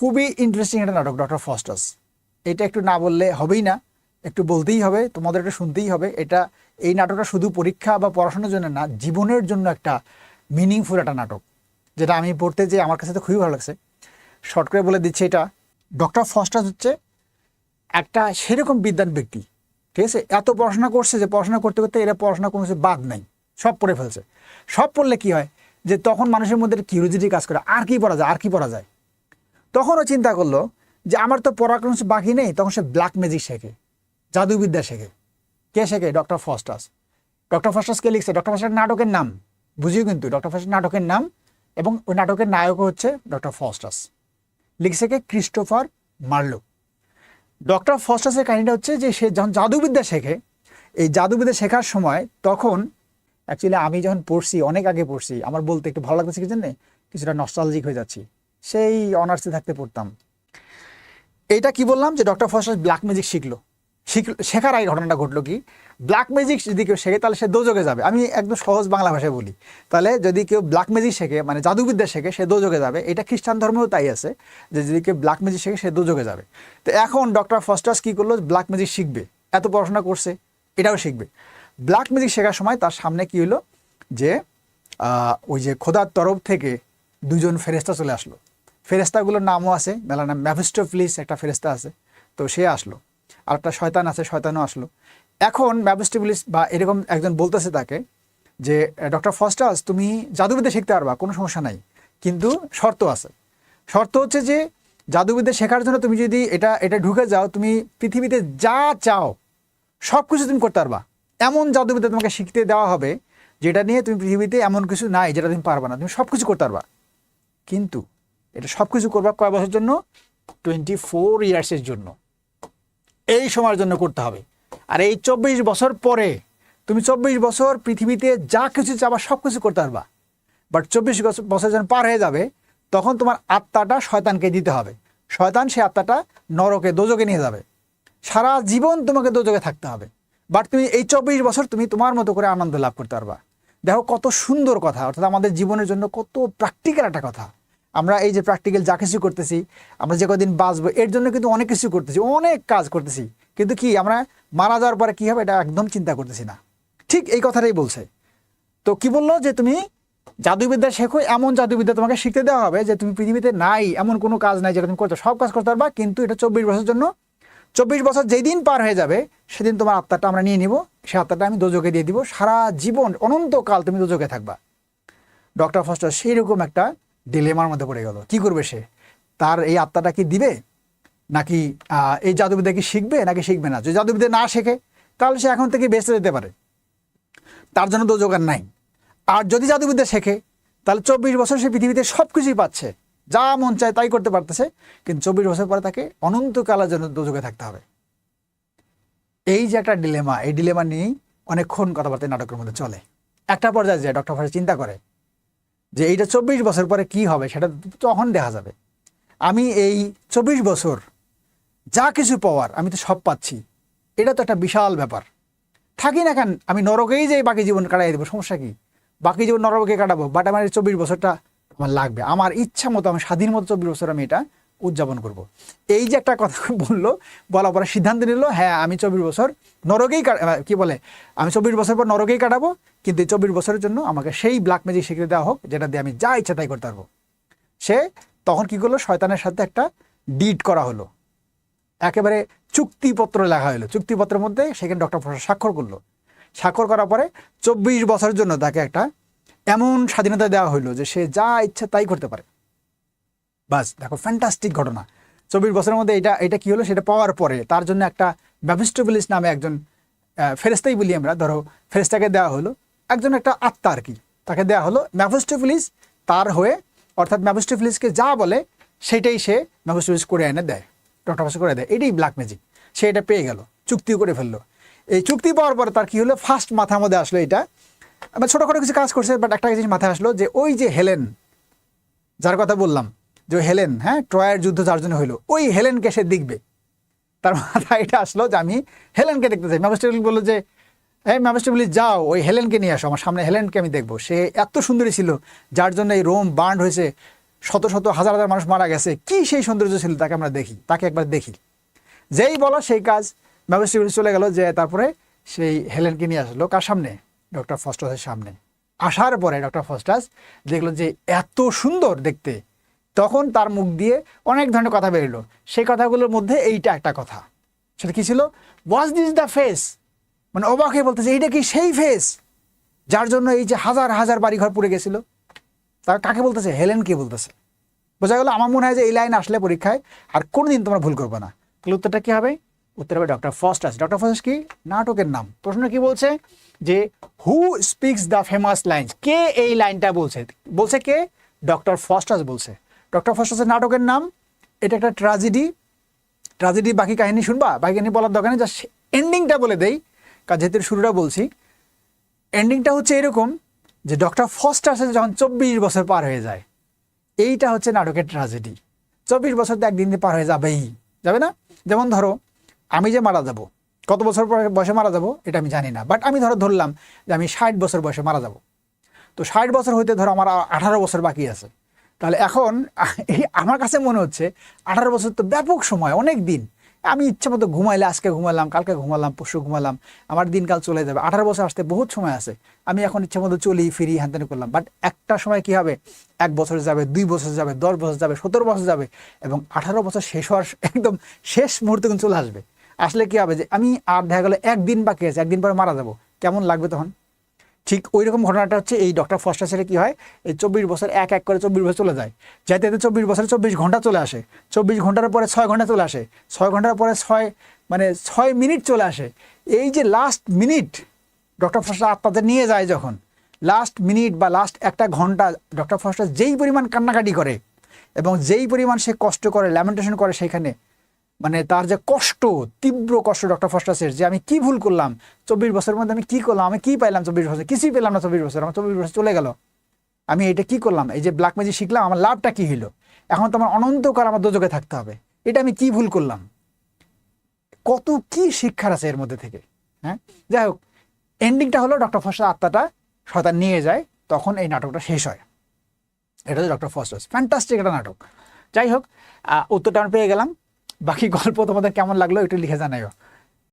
খুবই ইন্টারেস্টিং একটা নাটক ডক্টর ফস্টাস। এটা একটু না বললে হবেই না, একটু বলতেই হবে, তোমাদের এটা শুনতেই হবে। এই নাটকটা শুধু পরীক্ষা বা পড়াশোনার জন্য না, জীবনের জন্য একটা মিনিংফুল একটা নাটক, যেটা আমি পড়তে যেয়ে আমার কাছে তো খুবই ভালো লাগছে। শর্ট করে বলে দিচ্ছে, এটা ডক্টর ফস্টাস হচ্ছে একটা সেরকম বিদ্বান ব্যক্তি, ঠিক আছে? এত পড়াশোনা করছে যে পড়াশোনা করতে করতে এরা পড়াশোনা কোনো কিছু বাদ নাই, সব পড়ে ফেলছে। সব পড়লে কি হয় যে তখন মানুষের মধ্যে কিউরিওসিটি কাজ করে, আর কি পড়া যায়, আর কি পড়া যায়। তখনও চিন্তা করলো যে আমার তো পড়ার কোনো বাকি নেই, তখন সে ব্ল্যাক ম্যাজিক শেখে, জাদুবিদ্যা শেখে। কে শেখে? Doctor Faustus. ডক্টর ফস্টাস কে লিখছে? ডক্টর ফস্টাস নাটকের নাম, বুঝিও কিন্তু ডক্টর ফস্টাস নাটকের নাম, এবং ওই নাটকের নায়কও হচ্ছে ডক্টর ফস্টাস। লিখছে কে? Christopher Marlowe. ডক্টর ফস্টাসের কাহিনীটা হচ্ছে যে সে যখন জাদুবিদ্যা শেখে, এই জাদুবিদ্যা শেখার সময় তখন অ্যাকচুয়ালি আমি যখন পড়ছি, অনেক আগে পড়ছি, আমার বলতে একটু ভালো লাগতেছে, কি জানেন, কিছুটা নস্টালজিক হয়ে যাচ্ছি, সেই অনার্সে থাকতে পড়তাম। এইটা কি বললাম যে ডক্টর ফস্টাস ব্ল্যাক ম্যাজিক শেখার আগে ঘটনাটা ঘটলো কি, ব্ল্যাক ম্যাজিক যদি কেউ শেখে তাহলে সে দোজকে যাবে। আমি একদম সহজ বাংলা ভাষায় বলি, তাহলে যদি কেউ ব্ল্যাক ম্যাজিক শেখে, মানে জাদুবিদ্যা শেখে, সে দোজকে যাবে। এটা খ্রিস্টান ধর্মেও তাই আছে, যে যদি কেউ ব্ল্যাক ম্যাজিক শেখে সে দোজকে যাবে। তো এখন ডক্টর ফস্টাস কি করলো, ব্ল্যাক ম্যাজিক শিখবে, এত পড়াশোনা করছে, এটাও শিখবে। ব্ল্যাক ম্যাজিক শেখার সময় তার সামনে কি হলো যে ওই যে খোদার তরফ থেকে দুজন ফেরেস্তা চলে আসলো। ফেরেস্তাগুলোর নামও আছে, মেলার নাম মেফিস্টোফেলিস একটা ফেরেস্তা আছে, তো সে আসলো। আর একটা শয়তান আছে, শয়তানও আসলো। এখন মেফিস্টোফেলিস বা এরকম একজন বলতেছে তাকে যে ডক্টর ফস্টাস তুমি জাদুবিদ্যা শিখতে পারবা, কোনো সমস্যা নাই, কিন্তু শর্ত আছে। শর্ত হচ্ছে যে জাদুবিদ্যা শেখার জন্য তুমি যদি এটা ঢুকে যাও, তুমি পৃথিবীতে যা চাও সব কিছু তুমি করতে পারবা। এমন জাদুবিদ্যা তোমাকে শিখতে দেওয়া হবে যেটা নিয়ে তুমি পৃথিবীতে এমন কিছু নাই যেটা তুমি পারবা না, তুমি সব কিছু করতে পারবা। কিন্তু এটা সব কিছু করবা কয় বছরের জন্য? 24 ইয়ার্সের জন্য, এই সময়ের জন্য করতে হবে। আর এই 24 বছর পরে তুমি 24 বছর পৃথিবীতে যা কিছু চাবা সব কিছু করতে পারবা। বাট 24 বছর যখন পার হয়ে যাবে, তখন তোমার আত্মাটা শয়তানকে দিতে হবে। শয়তান সে আত্মাটা নরকে, দোজকে নিয়ে যাবে। সারা জীবন তোমাকে দোজকে থাকতে হবে। বাট তুমি এই 24 বছর তুমি তোমার মতো করে আনন্দ লাভ করতে পারবা। দেখো কত সুন্দর কথা, অর্থাৎ আমাদের জীবনের জন্য কত প্র্যাকটিক্যাল একটা কথা। আমরা এই যে প্র্যাকটিক্যাল যা কিছু করতেছি, আমরা যে কদিন বাঁচবো এর জন্য কিন্তু অনেক কিছু করতেছি, অনেক কাজ করতেছি, কিন্তু কি আমরা মারা যাওয়ার পরে কি হবে এটা একদম চিন্তা করতেছি না। ঠিক এই কথাটাই বলছে। তো কি বললো যে তুমি জাদুবিদ্যা শেখো, এমন জাদুবিদ্যা তোমাকে শিখতে দেওয়া হবে যে তুমি পৃথিবীতে নাই এমন কোনো কাজ নাই যেটা তুমি করতে, সব কাজ করতে পারবা, কিন্তু এটা 24 বছরের জন্য। 24 বছর যেই দিন পার হয়ে যাবে সেদিন তোমার আত্মাটা আমরা নিয়ে নিব, সে আত্মাটা আমি দোজকে দিয়ে দিব, সারা জীবন অনন্তকাল তুমি দোজকে থাকবা। ডক্টর ফস্টাস সেই রকম একটা ডিলেমার মধ্যে পড়ে গেল। কি করবে সে? তার এই আত্মাটা কি দিবে, নাকি এই জাদুবিদ্যা কি শিখবে নাকি শিখবে না? যদি জাদুবিদ্যা না শেখে তাহলে সে এখন থেকে বেঁচে যেতে পারে, তার জন্য দোজক আর নাই। আর যদি জাদুবিদ্যা শেখে তাহলে 24 বছর সে পৃথিবীতে সব কিছুই পাচ্ছে, যা মন চায় তাই করতে পারতেছে, কিন্তু 24 বছর পরে তাকে অনন্তকালের জন্য দোজকে থাকতে হবে। এই যে একটা ডিলেমা, এই ডিলেমা নিয়েই অনেকক্ষণ কথাবার্তা নাটকের মধ্যে চলে। একটা পর্যায়ে যায় ডক্টর ফস্টাস চিন্তা করে যে এইটা 24 বছর পরে কি হবে সেটা তখন দেখা যাবে। আমি এই 24 বছর যা কিছু পাওয়ার আমি তো সব পাচ্ছি, এটা তো একটা বিশাল ব্যাপার। থাকি না কেন, আমি নরকেই যাই, বাকি জীবন কাটাই দেবো, সমস্যা কি? বাকি জীবন নরকে কাটাবো, বাট আমার এই 24 বছরটা আমার লাগবে, আমার ইচ্ছা মতো, আমি স্বাধীন মতো 24 বছর আমি এটা উদযাপন করব। এই যে একটা কথা বললো, বলার পরে সিদ্ধান্ত নিল, হ্যাঁ আমি 24 বছর নরকেই কি বলে, আমি 24 বছর পর নরকেই কাটাবো, কিন্তু এই 24 বছরের জন্য আমাকে সেই ব্ল্যাক ম্যাজিক শিখে দেওয়া হোক যেটা দিয়ে আমি যা ইচ্ছা তাই করতে পারবো। সে তখন কি করলো, শয়তানের সাথে একটা ডিড করা হলো, একেবারে চুক্তিপত্র লেখা হলো। চুক্তিপত্রের মধ্যে সেখানে ডক্টর ফস্টাস স্বাক্ষর করলো। স্বাক্ষর করার পরে 24 বছরের জন্য তাকে একটা এমন স্বাধীনতা দেওয়া হলো যে সে যা ইচ্ছা তাই করতে পারে। বাস দেখো, ফ্যান্টাস্টিক ঘটনা। 24 বছরের মধ্যে এটা কি হলো, সেটা পাওয়ার পরে তার জন্য একটা মেফিস্টোফেলিস নামে একজন ফেরেস্তাই বলি আমরা, ধরো ফেরেস্তাকে দেওয়া হলো, একজন একটা আত্মা আর কি, তাকে দেওয়া হলো। মেফিস্টোফেলিস তার হয়ে, অর্থাৎ মেফিস্টোফেলিসকে যা বলে সেটাই সে মেফিস্টোফেলিস করে এনে দেয়, ডক্টর ফস্টাস করে দেয়। এটাই ব্ল্যাক ম্যাজিক। সে এটা পেয়ে গেল, চুক্তিও করে ফেললো। এই চুক্তি পাওয়ার পরে তার কি হলো, ফার্স্ট মাথার মধ্যে আসলো, এটা ছোটোখাটো কিছু কাজ করছে, বাট একটা জিনিস মাথায় আসলো যে ওই যে হেলেন, যার কথা বললাম, যে হেলেন, হ্যাঁ, ট্রয়ের যুদ্ধ যার জন্য হইলো, ওই হেলেনকে সে দেখবে। তার মাথায় এটা আসলো যে আমি হেলেনকে দেখতে চাই। মেফিস্টোফেলিস বললো যে হ্যাঁ মেফিস্টোফেলিস যাও, ওই হেলেনকে নিয়ে আসো, আমার সামনে হেলেনকে আমি দেখবো। সে এত সুন্দরী ছিল যার জন্য এই রোম বার্ন হয়েছে, শত শত হাজার হাজার মানুষ মারা গেছে, কি সেই সৌন্দর্য ছিল তাকে আমরা দেখি, তাকে একবার দেখি। যেই বলা সেই কাজ, ম্যাজিস্ট্রেট চলে গেল, যে তারপরে সেই হেলেনকে নিয়ে আসলো কার সামনে? ডক্টর ফস্টাসের সামনে। আসার পরে ডক্টর ফস্টাস দেখলো যে এত সুন্দর দেখতে, তখন তার মুখ দিয়ে অনেক ধরনের কথা বেরোলো। সেই কথাগুলোর মধ্যে এইটা একটা কথা, সেটা কি ছিল? Was this the face? মানে অবাক হয়ে বলতেছে এইটা কি সেই ফেস যার জন্য এই যে হাজার হাজার বাড়িঘর পুড়ে গেছিল? তার কাকে বলতেছে? হেলেনকে বলতেছে। বোঝা গেল? আমার মনে হয় যে এই লাইন আসলে পরীক্ষায় আর কোনোদিন তোমরা ভুল করবে না। তাহলে উত্তরটা কি হবে? উত্তর হবে ডক্টর ফস্টাস। ডক্টর ফস্টাস কি নাটকের নাম। প্রশ্ন কি বলছে যে who speaks the famous line? কে এই লাইনটা বলছে? বলছে কে? ডক্টর ফস্টাস বলছে। ডক্টর ফস্টাসের নাটকের নাম। এটা একটা ট্র্যাজেডি। ট্র্যাজেডি বাকি কাহিনী শুনবা, বাকি কাহিনী বলার দরকার নেই, জাস্ট এন্ডিংটা বলে দেই, কারণ যেহেতু শুরুটা বলছি। এন্ডিংটা হচ্ছে এরকম যে ডক্টর ফস্টাসের যখন 24 বছর পার হয়ে যায়, এইটা হচ্ছে নাটকের ট্র্যাজেডি। 24 বছর তো একদিন পার হয়ে যাবেই, যাবে না? যেমন ধরো আমি যে মারা যাব, কত বছর বয়সে মারা যাব এটা আমি জানি না, বাট আমি ধরলাম যে আমি 60 বছর বয়সে মারা যাব। তো 60 বছর হইতে ধরো আমার 18 বছর বাকি আছে। তাহলে এখন এই আমার কাছে মনে হচ্ছে 18 বছর তো ব্যাপক সময়, অনেক দিন। আমি ইচ্ছা মতো ঘুমাইলে আজকে ঘুমালাম, কালকে ঘুমালাম, পরশু ঘুমালাম, আমার দিনকাল চলে যাবে। 18 বছর আসতে বহুত সময় আছে। আমি এখন ইচ্ছা মতো চলি ফিরি হ্যান করলাম, বাট একটা সময় কি হবে? 1 বছর যাবে, 2 বছর যাবে, 10 বছর যাবে, 17 বছর যাবে, এবং 18 বছর শেষ হওয়ার একদম শেষ মুহূর্তে কিন্তু চলে আসবে। আসলে কি হবে যে আমি আর দেখা গেলো একদিন বাকি আছে, একদিন পরে মারা যাব, কেমন লাগবে তখন? ঠিক ওই রকম ঘটনাটা হচ্ছে এই ডক্টর ফস্টাসের কি হয়, এই 24 বছর এক এক করে 24 বছর চলে যায়, যাইতে 24 বছরে 24 ঘন্টা চলে আসে, 24 ঘন্টার পরে 6 ঘন্টা চলে আসে, 6 ঘন্টার পরে 6 মিনিট চলে আসে। এই যে লাস্ট মিনিট ডক্টর ফস্টাস আত্মাতে নিয়ে যায়, যখন লাস্ট মিনিট বা লাস্ট একটা ঘন্টা ডক্টর ফস্টাস যেই পরিমাণ কান্নাকাটি করে এবং যেই পরিমাণ সে কষ্ট করে, ল্যামেন্টেশন করে, সেখানে মানে তার যে কষ্ট, তীব্র কষ্ট ডক্টর ফস্টাসের, যে আমি কি ভুল করলাম 24 বছরের মধ্যে, আমি কি করলাম, আমি কি পাইলাম 24 বছর? কিছুই পেলাম না 24 বছর, আমার 24 বছর চলে গেল, আমি এটা কি করলাম? এই যে ব্ল্যাক ম্যাজিক শিখলাম, আমার লাভটা কি হইলো? এখন তো আমার অনন্তকাল আমার দোজখে থাকতে হবে, এটা আমি কি ভুল করলাম? কত কি শিক্ষার আছে এর মধ্যে থেকে। হ্যাঁ, যাই হোক, এন্ডিংটা হলো ডক্টর ফস্টাস আত্মাটা শয়তান নিয়ে যায়, তখন এই নাটকটা শেষ হয়। এটা হচ্ছে ডক্টর ফস্টাস, ফ্যান্টাস্টিক একটা নাটক। যাই হোক, উত্তরটা আমরা পেয়ে গেলাম। বাকি গল্প তোমাদের কেমন লাগলো একটু লিখে জানাইও।